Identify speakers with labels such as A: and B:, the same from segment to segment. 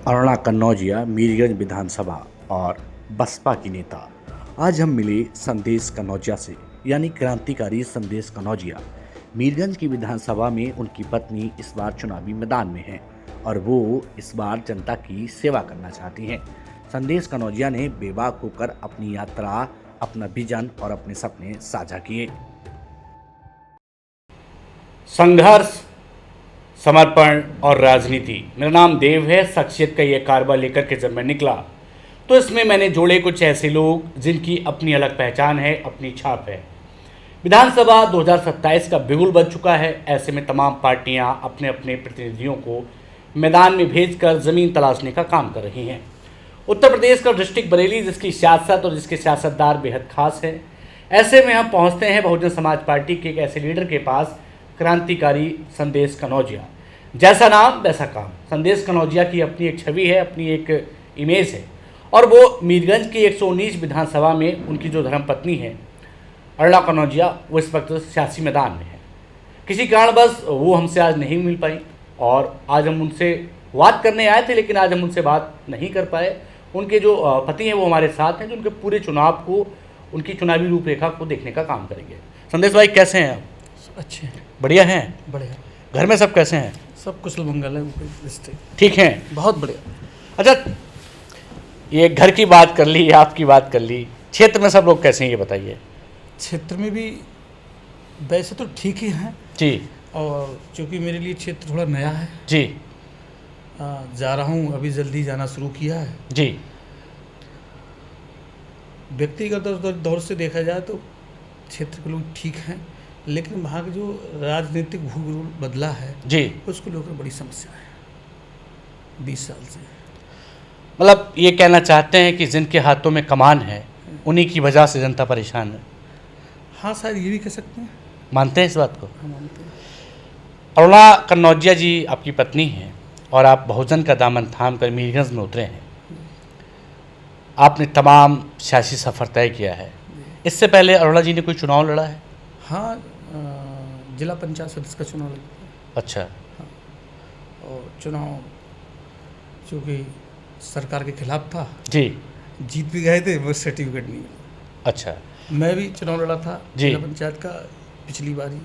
A: अरुणा कन्नौजिया मीरगंज विधानसभा और बसपा की नेता। आज हम मिले संदेश कन्नौजिया से, यानी क्रांतिकारी संदेश कन्नौजिया। मीरगंज की विधानसभा में उनकी पत्नी इस बार चुनावी मैदान में हैं और वो इस बार जनता की सेवा करना चाहती हैं। संदेश कन्नौजिया ने बेबाक होकर अपनी यात्रा, अपना विजन और अपने सपने साझा किए। संघर्ष, समर्पण और राजनीति। मेरा नाम देव है। शख्सियत का ये कारवा लेकर के जब मैं निकला तो इसमें मैंने जोड़े कुछ ऐसे लोग जिनकी अपनी अलग पहचान है, अपनी छाप है। विधानसभा 2027 का बिगुल बज चुका है। ऐसे में तमाम पार्टियां अपने अपने प्रतिनिधियों को मैदान में भेजकर ज़मीन तलाशने का काम कर रही हैं। उत्तर प्रदेश का डिस्ट्रिक्ट बरेली, जिसकी सियासत और जिसके सियासतदार बेहद खास है। ऐसे में हम पहुंचते हैं बहुजन समाज पार्टी के एक ऐसे लीडर के पास, क्रांतिकारी संदेश कन्नौजिया। जैसा नाम वैसा काम। संदेश कन्नौजिया की अपनी एक छवि है, अपनी एक इमेज है और वो मीरगंज की 119 विधानसभा में उनकी जो धर्मपत्नी है अरुणा कन्नौजिया, वो इस वक्त सियासी मैदान में है। किसी कारणवश वो हमसे आज नहीं मिल पाई और आज हम उनसे बात करने आए थे, लेकिन आज हम उनसे बात नहीं कर पाए। उनके जो पति हैं वो हमारे साथ हैं, जो उनके पूरे चुनाव को, उनकी चुनावी रूपरेखा को देखने का काम करेंगे। संदेश भाई, कैसे हैं आप?
B: अच्छे हैं,
A: बढ़िया हैं?
B: बढ़िया।
A: घर में सब कैसे हैं?
B: सब कुशल मंगल है,
A: ठीक हैं?
B: बहुत बढ़िया।
A: अच्छा, ये घर की बात कर ली, आपकी बात कर ली, क्षेत्र में सब लोग कैसे हैं ये बताइए।
B: क्षेत्र में भी वैसे तो ठीक ही हैं
A: जी।
B: और चूँकि मेरे लिए क्षेत्र थोड़ा नया है
A: जी।
B: जा रहा हूँ, अभी जल्दी जाना शुरू किया है
A: जी।
B: व्यक्तिगत दौर से देखा जाए तो क्षेत्र के लोग ठीक हैं, लेकिन वहाँ का जो राजनीतिक भूगोल बदला है
A: जी,
B: उसको लेकर बड़ी समस्या है 20 साल से।
A: मतलब ये कहना चाहते हैं कि जिनके हाथों में कमान है उन्हीं की वजह से जनता परेशान है।
B: हाँ, शायद ये भी कह सकते हैं।
A: मानते हैं इस बात को?
B: हाँ, मानते हैं।
A: अरुणा कन्नौजिया जी आपकी पत्नी हैं और आप बहुजन का दामन थाम कर मीरगंज में उतरे हैं। आपने तमाम सियासी सफ़र तय किया है। इससे पहले अरुणा जी ने कोई चुनाव लड़ा है?
B: हाँ, जिला पंचायत सदस्य का चुनाव लगा।
A: अच्छा।
B: हाँ, और चुनाव चूँकि सरकार के खिलाफ था,
A: जी।
B: जीत भी गए थे, बस सर्टिफिकेट नहीं मिला।
A: अच्छा।
B: मैं भी चुनाव लड़ा था
A: जी।
B: जिला पंचायत का, पिछली बारी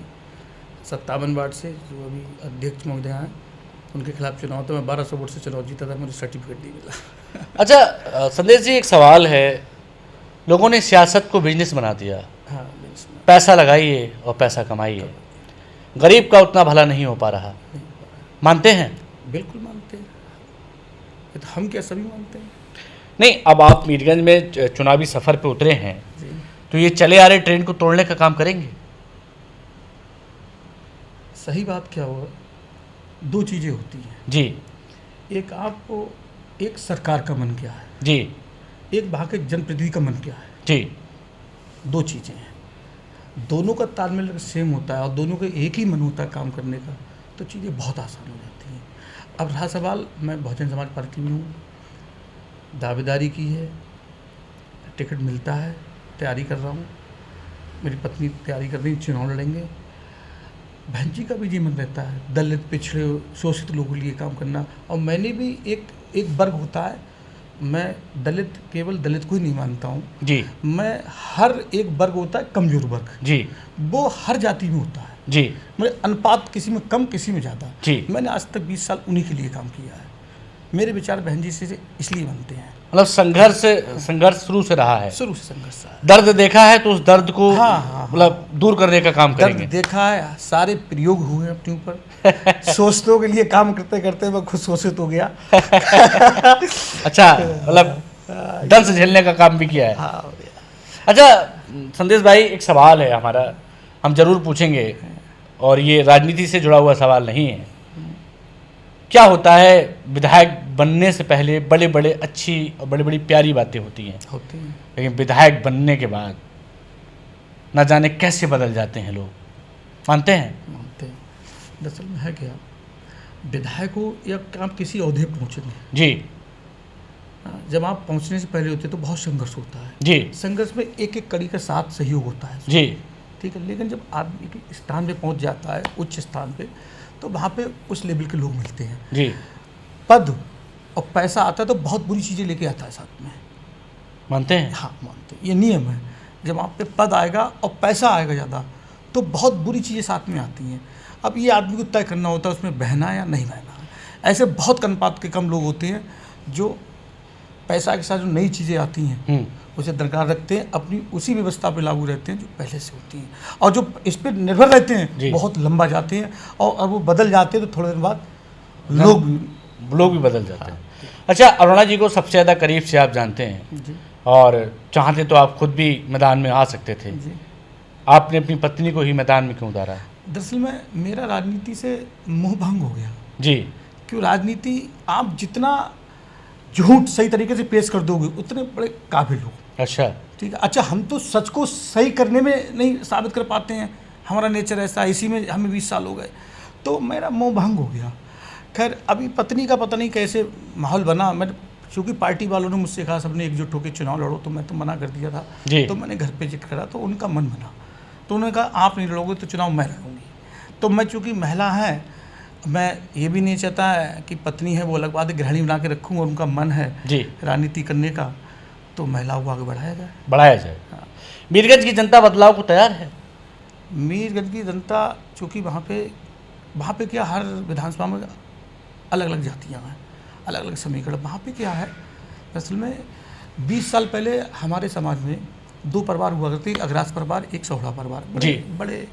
B: 57 वार्ड से, जो अभी अध्यक्ष महोदय हैं उनके खिलाफ चुनाव था। मैं 1200 वोट से चुनाव जीता था, मुझे सर्टिफिकेट नहीं मिला।
A: अच्छा संदेश जी, एक सवाल है। लोगों ने सियासत को बिजनेस बना दिया।
B: हाँ, बिल्कुल।
A: पैसा लगाइए और पैसा कमाइए। गरीब का उतना भला नहीं हो पा रहा। मानते हैं?
B: बिल्कुल मानते हैं। ये तो हम क्या, सभी मानते हैं।
A: नहीं, अब आप मीरगंज में चुनावी सफ़र पे उतरे हैं
B: जी।
A: तो ये चले आ रहे ट्रेन को तोड़ने का काम करेंगे?
B: सही बात क्या हुआ, दो चीज़ें होती हैं
A: जी।
B: एक आपको, एक सरकार का मन क्या है
A: जी।
B: एक वहाँ के जनप्रतिनिधि का मन क्या है।
A: जी।
B: दो चीज़ें हैं, दोनों का तालमेल अगर सेम होता है और दोनों का एक ही मन होता है काम करने का, तो चीज़ें बहुत आसान हो जाती हैं। अब रहा सवाल, मैं बहुजन समाज पार्टी में हूँ, दावेदारी की है, टिकट मिलता है, तैयारी कर रहा हूँ, मेरी पत्नी तैयारी कर रही है, चुनाव लड़ेंगे। बहन जी का भी जी मन रहता है दलित, पिछड़े, शोषित लोगों के लिए काम करना। और मैंने भी एक वर्ग होता है, मैं दलित, केवल दलित को ही नहीं मानता हूँ
A: जी।
B: मैं, हर एक वर्ग होता है कमजोर वर्ग
A: जी।
B: वो हर जाति में होता है।
A: जी।
B: मेरे अनुपात किसी में कम, किसी में ज़्यादा।
A: जी।
B: मैंने आज तक 20 साल उन्हीं के लिए काम किया है। मेरे विचार बहन जी से इसलिए बनते हैं।
A: मतलब संघर्ष शुरू से रहा है।
B: शुरू से संघर्ष है।
A: दर्द देखा है तो उस दर्द को
B: हाँ,
A: मतलब दूर करने का काम
B: दर्द
A: करेंगे।
B: देखा है, सारे प्रयोग हुए हैं अपने ऊपर। शोषितों के लिए काम करते करते मैं खुद शोषित हो गया।
A: अच्छा, मतलब दर्द से झेलने का काम भी किया है।
B: हाँ।
A: अच्छा संदेश भाई, एक सवाल है हमारा, हम जरूर पूछेंगे और ये राजनीति से जुड़ा हुआ सवाल नहीं है। क्या होता है, विधायक बनने से पहले बड़े बड़े अच्छी और बड़ी बड़ी प्यारी बातें होती हैं, लेकिन विधायक बनने के बाद न जाने कैसे बदल जाते हैं लोग। मानते हैं?
B: मानते हैं। दरअसल में है क्या, विधायक हो या आप किसी ओहदे पर पहुँचेंगे जी, जब आप पहुँचने से पहले होते तो बहुत संघर्ष होता है जी। संघर्ष में एक एक कड़ी का साथ सहयोग होता है जी, ठीक है। लेकिन जब आदमी एक स्थान पे पहुँच जाता है, उच्च स्थान पे, तो वहाँ पे उस लेवल के लोग मिलते हैं जी। पद और पैसा आता है तो बहुत बुरी चीज़ें लेके आता है साथ में।
A: मानते हैं?
B: हाँ, मानते हैं, ये नियम है। जब आप पे पद आएगा और पैसा आएगा ज़्यादा तो बहुत बुरी चीज़ें साथ में आती हैं। अब ये आदमी को तय करना होता है उसमें बहना है या नहीं बहना है। ऐसे बहुत कनपात के कम लोग होते हैं जो पैसा के साथ जो नई चीज़ें आती हैं उसे दरकार रखते हैं, अपनी उसी व्यवस्था पे लागू रहते हैं जो पहले से होती हैं, और जो इस पर निर्भर रहते हैं बहुत लंबा जाते हैं, और वो बदल जाते हैं तो थोड़े दिन बाद
A: लोग भी बदल जाते हैं। अच्छा, अरुणा जी को सबसे ज़्यादा करीब से आप जानते हैं
B: जी
A: और चाहते तो आप खुद भी मैदान में आ सकते थे,
B: जी।
A: आपने अपनी पत्नी को ही मैदान में क्यों उतारा?
B: दरअसल में मेरा राजनीति से मोह भंग हो गया।
A: जी।
B: क्यों? राजनीति आप जितना झूठ सही तरीके से पेश कर दोगे उतने बड़े काबिल हो।
A: अच्छा।
B: ठीक है। अच्छा, हम तो सच को सही करने में नहीं साबित कर पाते हैं, हमारा नेचर ऐसा, इसी में हमें 20 साल हो गए, तो मेरा मोह भंग हो गया। खैर, अभी पत्नी का पता नहीं कैसे माहौल बना। मैं चूँकि पार्टी वालों ने मुझसे कहा सबने एकजुट होकर चुनाव लड़ो, तो मैं तो मना कर दिया था
A: जी।
B: तो मैंने घर पे जिक्र करा तो उनका मन बना, तो उन्होंने कहा आप नहीं लड़ोगे तो चुनाव मैं लड़ूंगी। तो मैं चूँकि महिला है, मैं ये भी नहीं चाहता है कि पत्नी है वो अलग बात है, गृहिणी बना के रखूँ, और उनका मन है
A: जी
B: राजनीति करने का, तो महिलाओं को आगे
A: बढ़ाया जाए। मीरगंज की जनता बदलाव को तैयार है?
B: मीरगंज की जनता चूँकि वहाँ पे क्या, हर विधानसभा में अलग अलग जातियाँ हैं, अलग अलग समीकरण। वहाँ पे क्या है, असल में 20 साल पहले हमारे समाज में 2 परिवार हुआ करते, एक अग्रास परिवार, एक सौड़ा परिवार। बड़े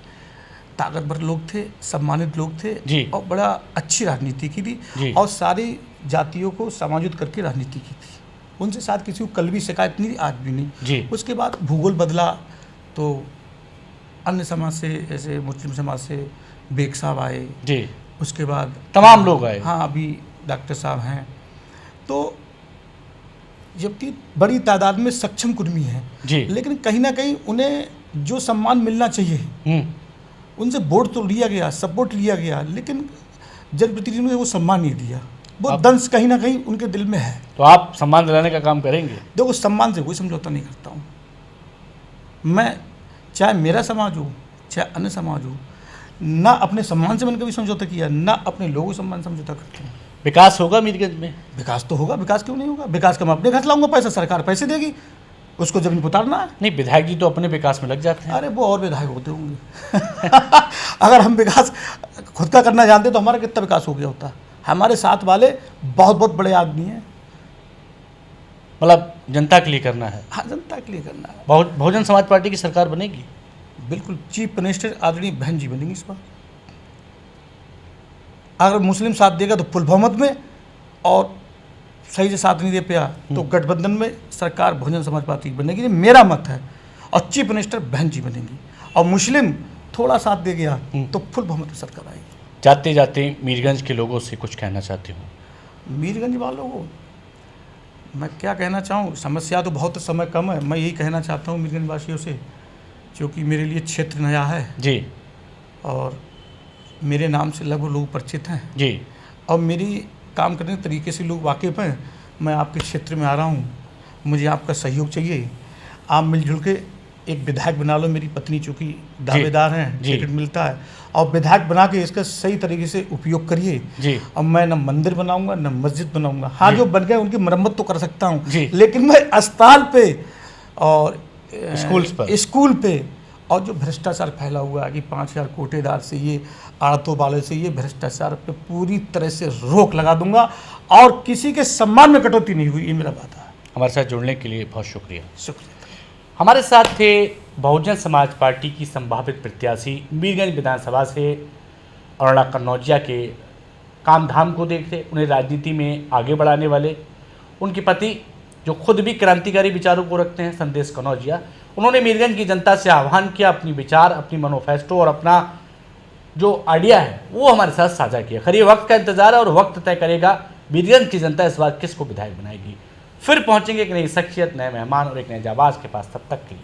B: ताकतवर लोग थे, सम्मानित लोग थे
A: जी।
B: और बड़ा अच्छी राजनीति की थी और सारी जातियों को समायोजित करके राजनीति की थी। उनसे साथ किसी को कल भी शिकायत नहीं, आज भी नहीं
A: जी।
B: उसके बाद भूगोल बदला तो अन्य समाज से, जैसे मुस्लिम समाज से बेग साहब आए
A: जी,
B: उसके बाद
A: तमाम लोग आए।
B: हाँ, अभी डॉक्टर साहब हैं, तो जबकि बड़ी तादाद में सक्षम कुर्मी हैं
A: जी,
B: लेकिन कहीं ना कहीं उन्हें जो सम्मान मिलना चाहिए उनसे वोट तो लिया गया, सपोर्ट लिया गया, लेकिन जनप्रतिनिधियों ने वो सम्मान नहीं दिया। वो दंश कहीं ना कहीं उनके दिल में है।
A: तो आप सम्मान दिलाने का काम करेंगे?
B: देखो, सम्मान से कोई समझौता नहीं करता हूँ मैं, चाहे मेरा समाज हो चाहे अन्य समाज हो, ना अपने सम्मान से मैंने कभी समझौता किया, ना अपने लोगों सम्मान समझौता करते हैं।
A: विकास होगा मीरगंज में?
B: विकास तो होगा, विकास क्यों नहीं होगा? विकास का मैं अपने घर लाऊंगा, पैसा सरकार पैसे देगी, उसको जमीन उतारना है।
A: नहीं, विधायक जी तो अपने विकास में लग जाते हैं।
B: अरे वो और विधायक होते होंगे अगर हम विकास खुद का करना जानते तो हमारा कितना विकास हो गया होता। हमारे साथ वाले बहुत बहुत बड़े आदमी हैं।
A: मतलब जनता के लिए करना है?
B: हाँ, जनता के लिए करना है।
A: बहुजन समाज पार्टी की सरकार बनेगी?
B: बिल्कुल, चीफ मिनिस्टर आदरणीय बहन जी बनेंगी इस बार। अगर मुस्लिम साथ देगा तो फुल बहुमत में, और सही से साथ नहीं दे पाया तो गठबंधन में सरकार बहुजन समाज पार्टी बनेगी, ये मेरा मत है। और चीफ मिनिस्टर बहन जी बनेंगी, और मुस्लिम थोड़ा साथ दे गया तो फुल बहुमत में सरकार आएगी।
A: जाते जाते मीरगंज के लोगों से कुछ कहना चाहती हूँ?
B: मीरगंज वालों को मैं क्या कहना चाहूँ, समस्या तो बहुत, समय कम है। मैं यही कहना चाहता हूँ मीरगंज वासियों से, क्योंकि मेरे लिए क्षेत्र नया है
A: जी,
B: और मेरे नाम से लगभग लोग परिचित हैं
A: जी,
B: और मेरी काम करने के तरीके से लोग वाकिफ़ हैं। मैं आपके क्षेत्र में आ रहा हूँ, मुझे आपका सहयोग चाहिए। आप मिलजुल के एक विधायक बना लो। मेरी पत्नी चूँकि दावेदार हैं, टिकट मिलता है, और विधायक बना के इसका सही तरीके से उपयोग करिए जी। अब मैं न मंदिर बनाऊंगा न मस्जिद बनाऊंगा, हाँ जो बन गए उनकी मरम्मत तो कर सकता हूँ, लेकिन मैं अस्पताल पे और स्कूल पे, और जो भ्रष्टाचार फैला हुआ है कि 5000 कोटेदार से, ये आड़तों वाले से, ये भ्रष्टाचार पे पूरी तरह से रोक लगा दूंगा, और किसी के सम्मान में कटौती नहीं हुई, ये मेरा वादा है।
A: हमारे साथ जुड़ने के लिए बहुत शुक्रिया।
B: शुक्रिया।
A: हमारे साथ थे बहुजन समाज पार्टी की संभावित प्रत्याशी मीरगंज विधानसभा से अरुणा कन्नौजिया के काम धाम को देखते, उन्हें राजनीति में आगे बढ़ाने वाले उनके पति जो खुद भी क्रांतिकारी विचारों को रखते हैं, संदेश कन्नौजिया। उन्होंने मीरगंज की जनता से आह्वान किया अपनी विचार, अपनी मैनिफेस्टो और अपना जो आइडिया है वो हमारे साथ साझा किया। खैर, वक्त का इंतजार है और वक्त तय करेगा मीरगंज की जनता इस बार किसको विधायक बनाएगी। फिर पहुंचेंगे एक नई शख्सियत, नए मेहमान और एक नए जाबाज के पास। तब तक के लिए